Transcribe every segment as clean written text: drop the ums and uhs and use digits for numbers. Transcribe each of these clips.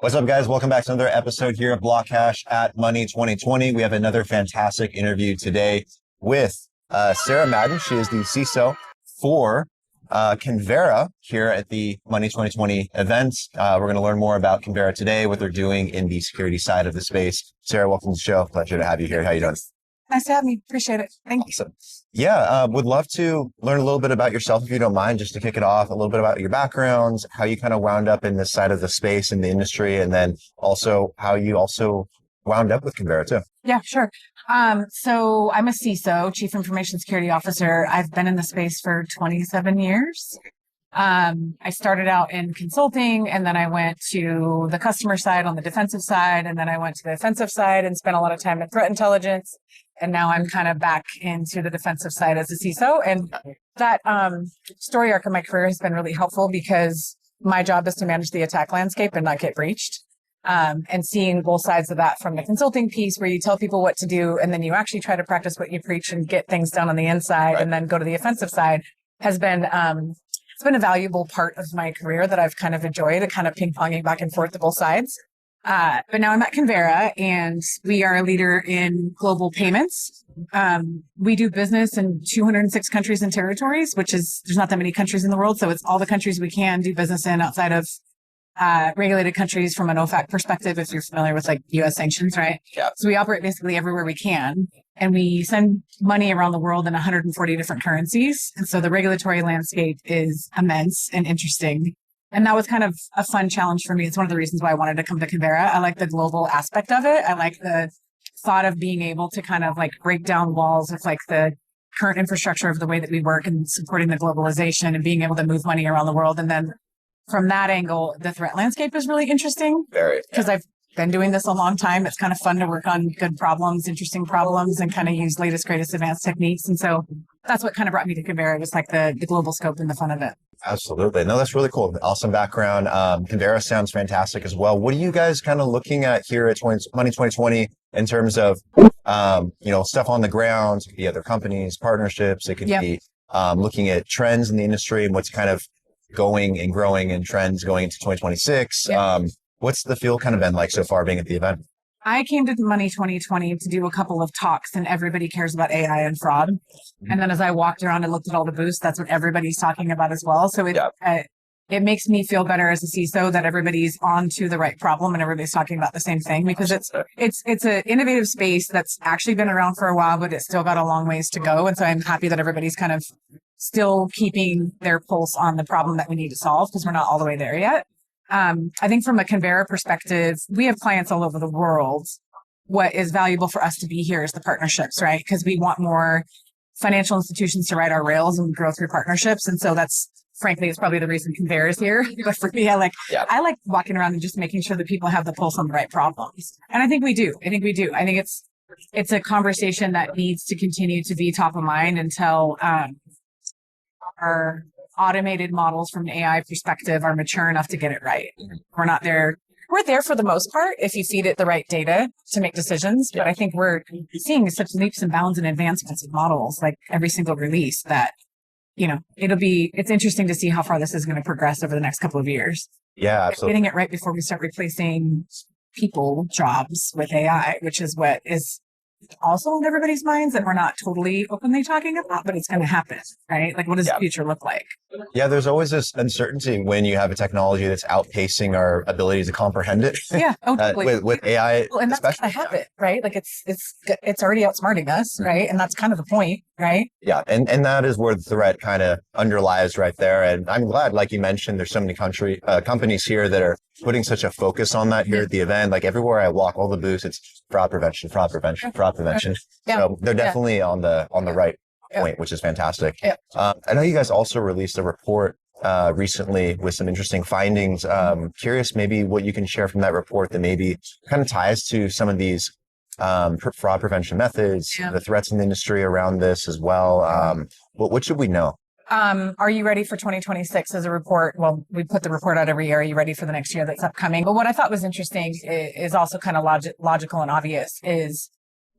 What's up, guys? Welcome back to another episode here of BlockHash at Money 2020. We have another fantastic interview today with Sara Madden. She is the CISO for Convera here at the Money 2020 event. We're going to learn more about Convera today, what they're doing in the security side of the space. Sara, welcome to the show. Pleasure to have you here. How you doing? Nice to have me. Appreciate it. Thank you. Awesome. Yeah, would love to learn a little bit about yourself, if you don't mind, just to kick it off, a little bit about your backgrounds, how you kind of wound up in this side of the space in the industry, and then also how you also wound up with Convera too. Yeah, sure. So I'm a CISO, Chief Information Security Officer. I've been in the space for 27 years. I started out in consulting, and then I went to the customer side on the defensive side, and then I went to the offensive side and spent a lot of time in threat intelligence. And now I'm kind of back into the defensive side as a CISO. And that story arc of my career has been really helpful because my job is to manage the attack landscape and not get breached. And seeing both sides of that, from the consulting piece where you tell people what to do and then you actually try to practice what you preach and get things done on the inside, right, and then go to the offensive side, has been it's been a valuable part of my career that I've kind of enjoyed, kind of ping-ponging back and forth to both sides. But now I'm at Convera, and we are a leader in global payments. We do business in 206 countries and territories, which is, there's not that many countries in the world. So it's all the countries we can do business in outside of regulated countries from an OFAC perspective, if you're familiar with like US sanctions, right? Yeah. So we operate basically everywhere we can, and we send money around the world in 140 different currencies. And so the regulatory landscape is immense and interesting. And that was kind of a fun challenge for me. It's one of the reasons why I wanted to come to Convera. I like the global aspect of it. I like the thought of being able to kind of like break down walls of like the current infrastructure of the way that we work and supporting the globalization and being able to move money around the world. And then from that angle, the threat landscape is really interesting because I've been doing this a long time. It's kind of fun to work on good problems, interesting problems, and kind of use latest, greatest advanced techniques. And so that's what kind of brought me to Convera, was like the global scope and the fun of it. Absolutely. No, that's really cool. Awesome background. Convera sounds fantastic as well. What are you guys kind of looking at here at Money 2020 in terms of, stuff on the ground? It could be other companies, partnerships. It could be looking at trends in the industry and what's kind of going and growing and trends going into 2026. What's the feel kind of been like so far being at the event? I came to Money 2020 to do a couple of talks, and everybody cares about AI and fraud. Mm-hmm. And then as I walked around and looked at all the booths, that's what everybody's talking about as well. So it makes me feel better as a CISO that everybody's onto the right problem and everybody's talking about the same thing, because it's an innovative space that's actually been around for a while, but it's still got a long ways to go. And so I'm happy that everybody's kind of still keeping their pulse on the problem that we need to solve, because we're not all the way there yet. I think from a Convera perspective, we have clients all over the world. What is valuable for us to be here is the partnerships, right? Because we want more financial institutions to ride our rails and grow through partnerships. And so that's, frankly, it's probably the reason Convera is here. But for me, I like walking around and just making sure that people have the pulse on the right problems. And I think we do. I think it's a conversation that needs to continue to be top of mind until our automated models from an AI perspective are mature enough to get it right. We're not there. We're there for the most part if you feed it the right data to make decisions. But I think we're seeing such leaps and bounds and advancements of models, like every single release, that, it's interesting to see how far this is going to progress over the next couple of years. Yeah, absolutely. Getting it right before we start replacing people jobs with AI, which is what is also in everybody's minds that we're not totally openly talking about, but it's going to happen, right? Like, what does the future look like? Yeah, there's always this uncertainty when you have a technology that's outpacing our ability to comprehend it. Yeah, totally. with AI, well, and that's kind of habit, right? Like it's already outsmarting us, right? And that's kind of the point, right? Yeah, and that is where the threat kind of underlies right there. And I'm glad, like you mentioned, there's so many companies here that are putting such a focus on that here at the event. Like everywhere I walk, all the booths, it's fraud prevention. Yeah. So they're definitely on the right point, which is fantastic. Yeah. I know you guys also released a report recently with some interesting findings. Curious maybe what you can share from that report that maybe kind of ties to some of these fraud prevention methods, the threats in the industry around this as well. What should we know? Are you ready for 2026 as a report? Well, we put the report out every year. Are you ready for the next year that's upcoming? But what I thought was interesting is also kind of logical and obvious is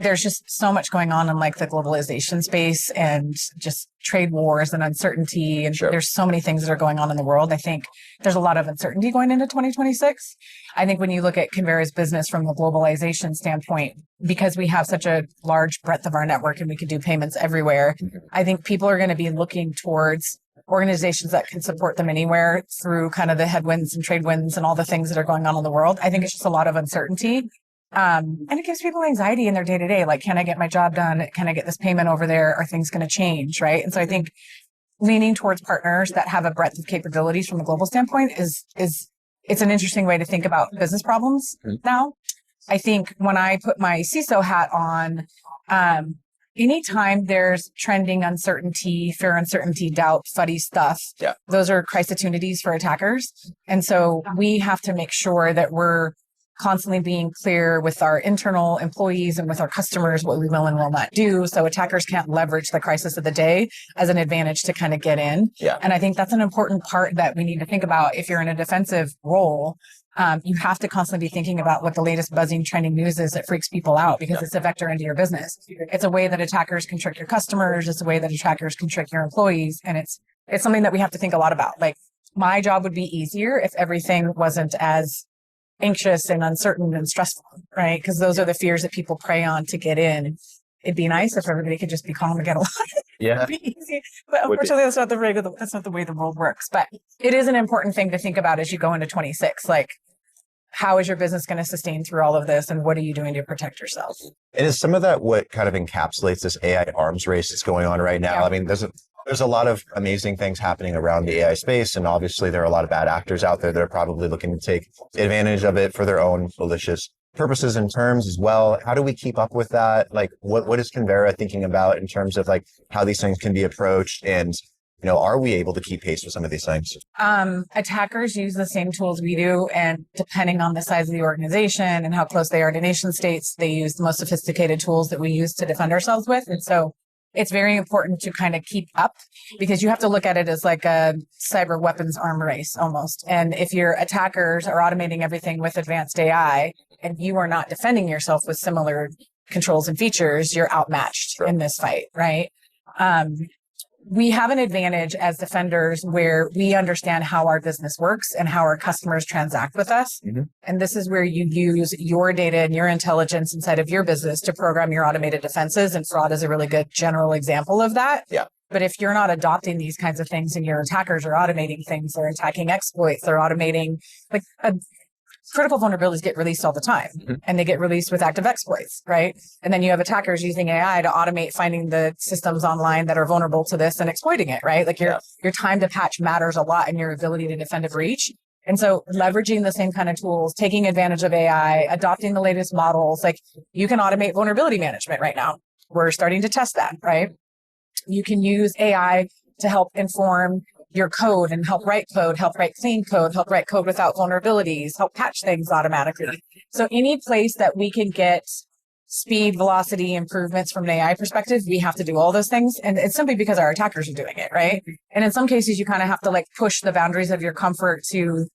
there's just so much going on in like the globalization space and just trade wars and uncertainty. And there's so many things that are going on in the world. I think there's a lot of uncertainty going into 2026. I think when you look at Convera's business from the globalization standpoint, because we have such a large breadth of our network and we can do payments everywhere, I think people are going to be looking towards organizations that can support them anywhere through kind of the headwinds and trade winds and all the things that are going on in the world. I think it's just a lot of uncertainty. And it gives people anxiety in their day to day. Like, can I get my job done? Can I get this payment over there? Are things going to change? Right. And so I think leaning towards partners that have a breadth of capabilities from a global standpoint is it's an interesting way to think about business problems now. I think when I put my CISO hat on, anytime there's trending uncertainty, fear, uncertainty, doubt, fuddy stuff, those are crisis opportunities for attackers. And so we have to make sure that we're constantly being clear with our internal employees and with our customers what we will and will not do, so attackers can't leverage the crisis of the day as an advantage to kind of get in. And I think that's an important part that we need to think about. If you're in a defensive role, you have to constantly be thinking about what the latest buzzing trending news is that freaks people out, because it's a vector into your business. It's a way that attackers can trick your customers. It's a way that attackers can trick your employees. And it's something that we have to think a lot about. Like, my job would be easier if everything wasn't as anxious and uncertain and stressful, right? Because those are the fears that people prey on to get in. It'd be nice if everybody could just be calm and get along. It'd be easy. But unfortunately, that's not the way the world works. But it is an important thing to think about as you go into 26. Like, how is your business going to sustain through all of this? And what are you doing to protect yourself? And is some of that what kind of encapsulates this AI arms race that's going on right now? I mean, there's a lot of amazing things happening around the AI space. And obviously there are a lot of bad actors out there that are probably looking to take advantage of it for their own malicious purposes and terms as well. How do we keep up with that? Like, what is Convera thinking about in terms of like how these things can be approached? And, you know, are we able to keep pace with some of these things? Attackers use the same tools we do. And depending on the size of the organization and how close they are to nation states, they use the most sophisticated tools that we use to defend ourselves with. And so it's very important to kind of keep up, because you have to look at it as like a cyber weapons arm race almost. And if your attackers are automating everything with advanced AI and you are not defending yourself with similar controls and features, you're outmatched in this fight, right? We have an advantage as defenders where we understand how our business works and how our customers transact with us. And this is where you use your data and your intelligence inside of your business to program your automated defenses. And fraud is a really good general example of that. But if you're not adopting these kinds of things and your attackers are automating things, they're attacking exploits, they're automating, like, critical vulnerabilities get released all the time, and they get released with active exploits, right? And then you have attackers using AI to automate finding the systems online that are vulnerable to this and exploiting it, right? Like, your time to patch matters a lot in your ability to defend a breach. And so leveraging the same kind of tools, taking advantage of AI, adopting the latest models, like, you can automate vulnerability management right now. We're starting to test that, right? You can use AI to help inform your code and help write clean code, help write code without vulnerabilities, help patch things automatically. So any place that we can get speed, velocity improvements from an AI perspective, we have to do all those things. And it's simply because our attackers are doing it, right? And in some cases, you kind of have to like push the boundaries of your comfort to,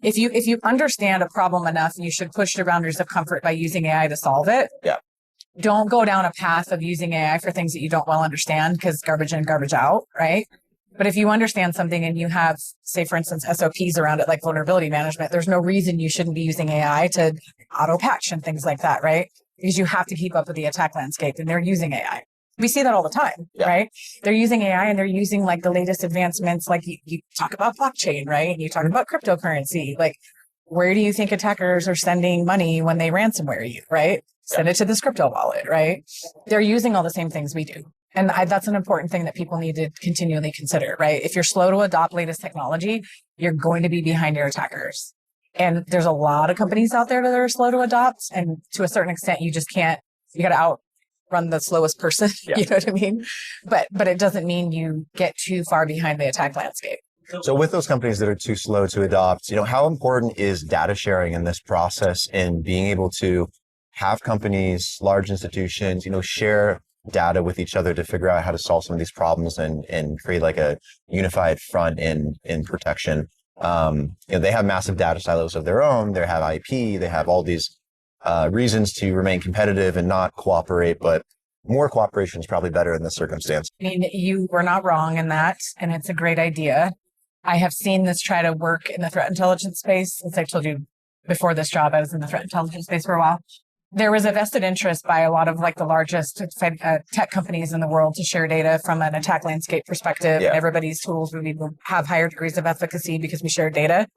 if you understand a problem enough, you should push your boundaries of comfort by using AI to solve it. Don't go down a path of using AI for things that you don't well understand, because garbage in, garbage out, right? But if you understand something and you have, say, for instance, SOPs around it, like vulnerability management, there's no reason you shouldn't be using AI to auto patch and things like that, right? Because you have to keep up with the attack landscape, and they're using AI. We see that all the time, right? They're using AI and they're using like the latest advancements. Like, you talk about blockchain, right? And you talk about cryptocurrency. Like, where do you think attackers are sending money when they ransomware you, right? Send it to this crypto wallet, right? They're using all the same things we do. And that's an important thing that people need to continually consider, right? If you're slow to adopt latest technology, you're going to be behind your attackers. And there's a lot of companies out there that are slow to adopt. And to a certain extent, you just can't, you got to outrun the slowest person. You know what I mean? But it doesn't mean you get too far behind the attack landscape. So with those companies that are too slow to adopt, you know, how important is data sharing in this process in being able to have companies, large institutions, you know, share data with each other to figure out how to solve some of these problems and create like a unified front in protection. You know, they have massive data silos of their own. They have IP. They have all these reasons to remain competitive and not cooperate, but more cooperation is probably better in this circumstance. I mean, you were not wrong in that, and it's a great idea. I have seen this try to work in the threat intelligence space. As I told you before this job, I was in the threat intelligence space for a while. There was a vested interest by a lot of like the largest tech companies in the world to share data from an attack landscape perspective. Yeah. Everybody's tools would have higher degrees of efficacy because we share data.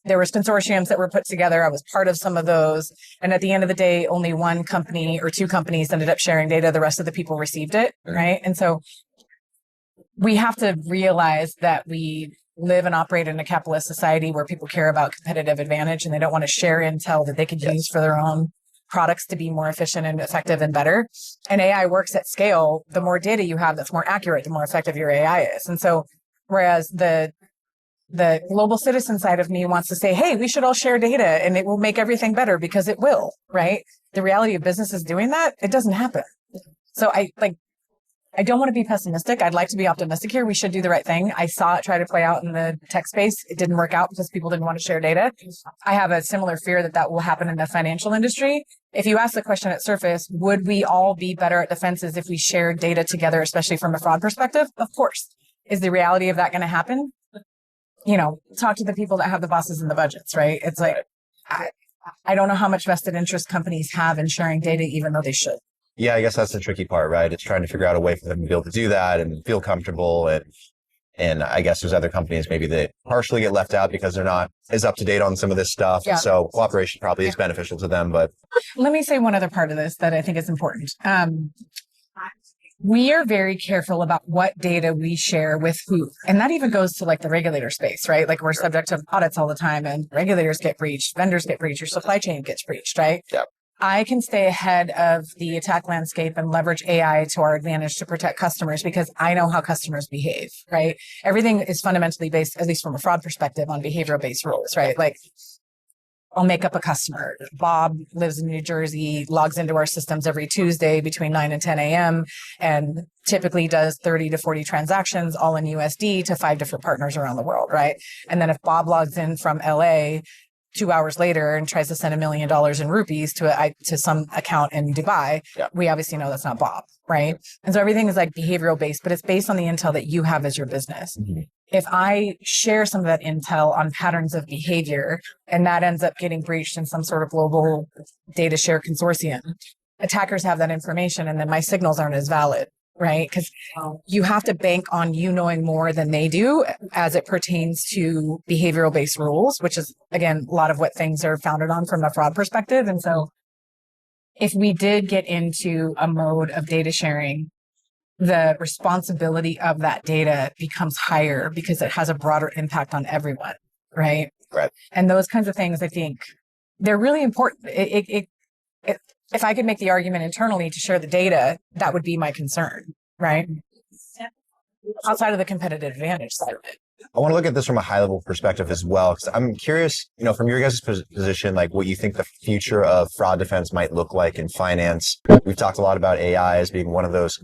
There was consortiums that were put together. I was part of some of those. And at the end of the day, only one company or two companies ended up sharing data. The rest of the people received it, right? And so we have to realize that we live and operate in a capitalist society where people care about competitive advantage and they don't want to share intel that they could use for their own products to be more efficient and effective and better. And AI works at scale. The more data you have that's more accurate, the more effective your AI is. And so whereas the global citizen side of me wants to say, hey, we should all share data and it will make everything better because it will, right? The reality of business is doing that. It doesn't happen. So I don't want to be pessimistic. I'd like to be optimistic here. We should do the right thing. I saw it try to play out in the tech space. It didn't work out because people didn't want to share data. I have a similar fear that will happen in the financial industry. If you ask the question at surface, would we all be better at defenses if we shared data together, especially from a fraud perspective? Of course. Is the reality of that going to happen? Talk to the people that have the bosses and the budgets, right? It's like, I don't know how much vested interest companies have in sharing data, even though they should. Yeah, I guess that's the tricky part, right? It's trying to figure out a way for them to be able to do that and feel comfortable. And I guess there's other companies maybe that partially get left out because they're not as up to date on some of this stuff. Yeah. So cooperation probably is beneficial to them. But let me say one other part of this that I think is important. We are very careful about what data we share with who. And that even goes to like the regulator space, right? Like we're subject to audits all the time and regulators get breached, vendors get breached, your supply chain gets breached, right? Yeah. I can stay ahead of the attack landscape and leverage AI to our advantage to protect customers because I know how customers behave, right? Everything is fundamentally based, at least from a fraud perspective, on behavioral based rules, right? Like I'll make up a customer. Bob lives in New Jersey, logs into our systems every Tuesday between 9 and 10 a.m. and typically does 30 to 40 transactions all in USD to 5 different partners around the world, right? And then if Bob logs in from LA 2 hours later and tries to send $1 million in rupees to some account in Dubai, we obviously know that's not Bob, right? And so everything is like behavioral based, but it's based on the intel that you have as your business. Mm-hmm. If I share some of that intel on patterns of behavior and that ends up getting breached in some sort of global data share consortium, attackers have that information and then my signals aren't as valid, right? Because you have to bank on you knowing more than they do as it pertains to behavioral based rules, which is, again, a lot of what things are founded on from a fraud perspective. And so if we did get into a mode of data sharing, the responsibility of that data becomes higher because it has a broader impact on everyone, right? Right. And those kinds of things, I think, they're really important. If I could make the argument internally to share the data, that would be my concern, right? Outside of the competitive advantage side of it. I want to look at this from a high level perspective as well, because I'm curious, from your guys' position, like what you think the future of fraud defense might look like in finance. We've talked a lot about AI as being one of those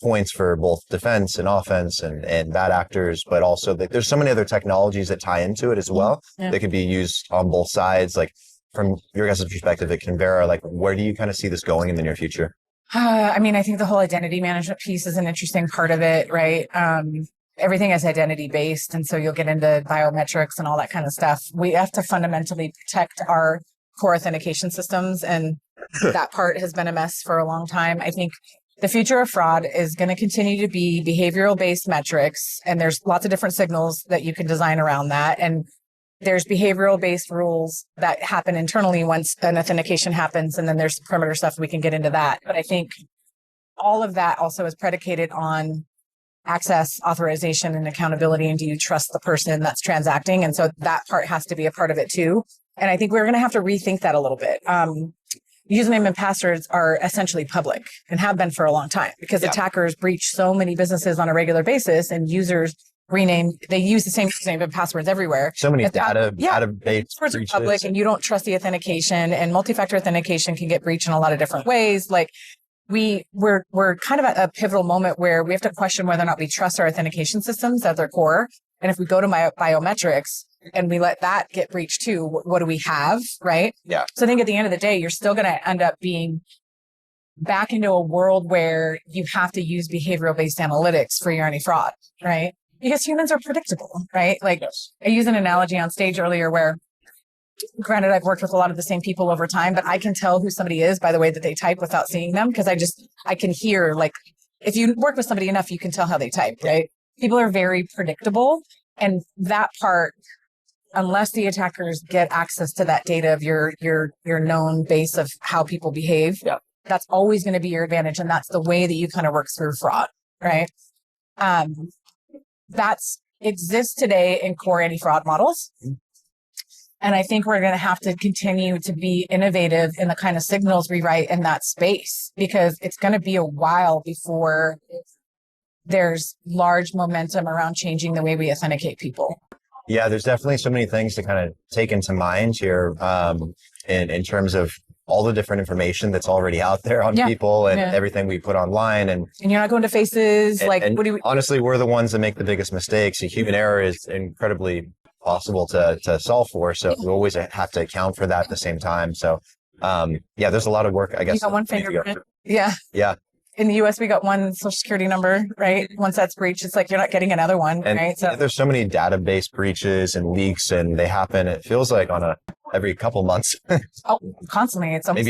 points for both defense and offense and bad actors, but also there's so many other technologies that tie into it as well that could be used on both sides. Like from your guys' perspective at Convera, like where do you kind of see this going in the near future? I mean, I think the whole identity management piece is an interesting part of it, right? Everything is identity based. And so you'll get into biometrics and all that kind of stuff. We have to fundamentally protect our core authentication systems. And that part has been a mess for a long time. I think the future of fraud is going to continue to be behavioral based metrics. And there's lots of different signals that you can design around that. And there's behavioral based rules that happen internally once an authentication happens. And then there's perimeter stuff. We can get into that. But I think all of that also is predicated on access, authorization, and accountability. And do you trust the person that's transacting? And so that part has to be a part of it too. And I think we're going to have to rethink that a little bit. Username and passwords are essentially public and have been for a long time because attackers breach so many businesses on a regular basis and users they use the same username and passwords everywhere. So many database passwords are public and you don't trust the authentication, and multi-factor authentication can get breached in a lot of different ways. Like we're kind of at a pivotal moment where we have to question whether or not we trust our authentication systems at their core. And if we go to my biometrics, and we let that get breached too, what do we have, right? Yeah. So I think at the end of the day, you're still going to end up being back into a world where you have to use behavioral based analytics for your anti-fraud, right? Because humans are predictable, right? Like I used an analogy on stage earlier where, granted, I've worked with a lot of the same people over time, but I can tell who somebody is by the way that they type without seeing them, because I can hear, like, if you work with somebody enough, you can tell how they type, right? People are very predictable. And that part, unless the attackers get access to that data of your known base of how people behave, that's always going to be your advantage. And that's the way that you kind of work through fraud, right? That's exists today in core anti-fraud models. And I think we're going to have to continue to be innovative in the kind of signals we write in that space, because it's going to be a while before there's large momentum around changing the way we authenticate people. Yeah, there's definitely so many things to kind of take into mind here in terms of all the different information that's already out there on people and everything we put online. And you're not going to faces. Honestly, we're the ones that make the biggest mistakes. The human error is incredibly possible to solve for. So we always have to account for that at the same time. So there's a lot of work, I guess. You got one fingerprint. Yeah. In the US, we got one social security number, right? Once that's breached, it's like you're not getting another one, and right? So there's so many database breaches and leaks, and they happen, it feels like every couple months. Constantly. It's almost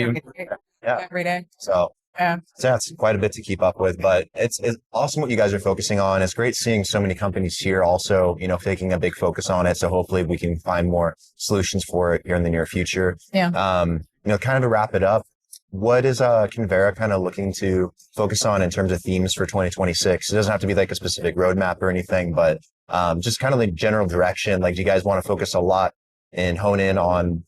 every day. So it's quite a bit to keep up with, but it's awesome what you guys are focusing on. It's great seeing so many companies here also, taking a big focus on it. So hopefully we can find more solutions for it here in the near future. Yeah. Kind of to wrap it up, what is Convera kind of looking to focus on in terms of themes for 2026? It doesn't have to be like a specific roadmap or anything, but just kind of like general direction. Like, do you guys want to focus a lot and hone in on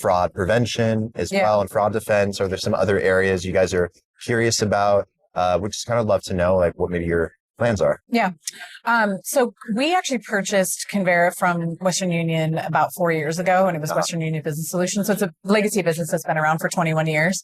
fraud prevention as well and fraud defense? Or there's some other areas you guys are curious about? We'd just kind of love to know like what maybe your plans are. Yeah. So we actually purchased Convera from Western Union about 4 years ago, and it was Western Union Business Solutions. So it's a legacy business that's been around for 21 years.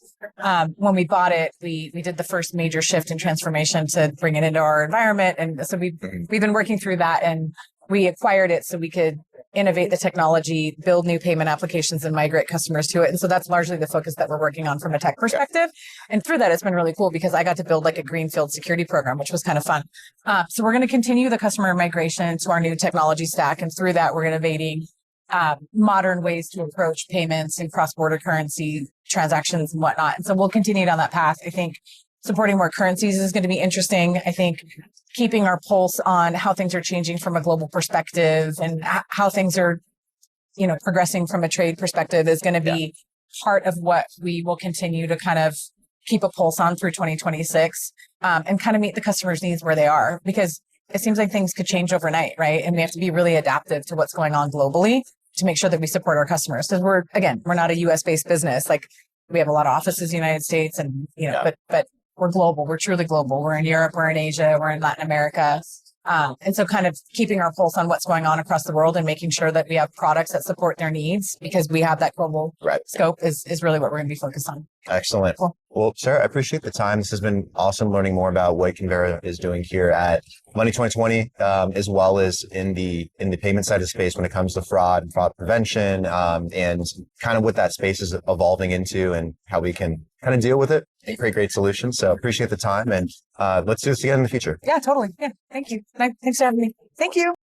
When we bought it, we did the first major shift and transformation to bring it into our environment. And so we've been working through that, and we acquired it so we could innovate the technology, build new payment applications, and migrate customers to it. And so that's largely the focus that we're working on from a tech perspective. And through that, it's been really cool because I got to build like a greenfield security program, which was kind of fun. So we're going to continue the customer migration to our new technology stack. And through that, we're innovating modern ways to approach payments and cross-border currency transactions and whatnot. And so we'll continue down that path. I think supporting more currencies is going to be interesting. I think keeping our pulse on how things are changing from a global perspective and how things are, progressing from a trade perspective is going to be part of what we will continue to kind of keep a pulse on through 2026 and kind of meet the customer's needs where they are, because it seems like things could change overnight, right? And we have to be really adaptive to what's going on globally to make sure that we support our customers. Because we're not a US based business. Like, we have a lot of offices in the United States and, but we're global. We're truly global. We're in Europe. We're in Asia. We're in Latin America. And so kind of keeping our pulse on what's going on across the world and making sure that we have products that support their needs, because we have that global scope is really what we're going to be focused on. Excellent. Cool. Well, Sara, I appreciate the time. This has been awesome learning more about what Convera is doing here at Money 2020, as well as in the payment side of the space when it comes to fraud and fraud prevention, and kind of what that space is evolving into and how we can kind of deal with it and create great solutions. So appreciate the time, and let's do this again in the future. Yeah, totally. Yeah. Thank you. Thanks for having me. Thank you.